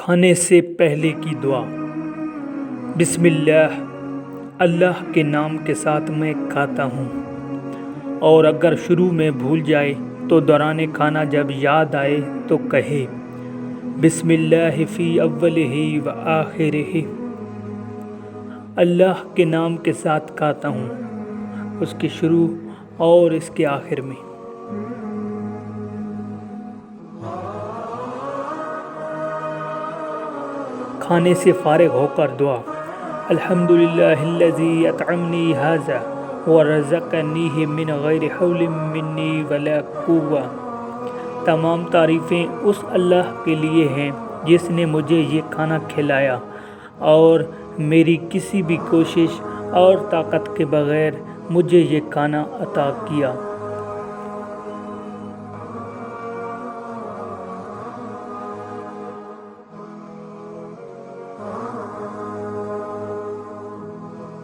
کھانے سے پہلے کی دعا۔ بسم اللہ، اللہ کے نام کے ساتھ میں کھاتا ہوں، اور اگر شروع میں بھول جائے تو دوران کھانا جب یاد آئے تو کہے بسم اللہ فی اولہ و آخرہ۔ اللہ کے نام کے ساتھ کھاتا ہوں، اس کے شروع اور اس کے آخر میں۔ کھانے سے فارغ ہو کر دعا۔ الحمدللہ الذی اطعمنی ھذا ورزقنیہ من غیر حول منی ولا قوہ۔ تمام تعریفیں اس اللہ کے لیے ہیں جس نے مجھے یہ کھانا کھلایا اور میری کسی بھی کوشش اور طاقت کے بغیر مجھے یہ کھانا عطا کیا۔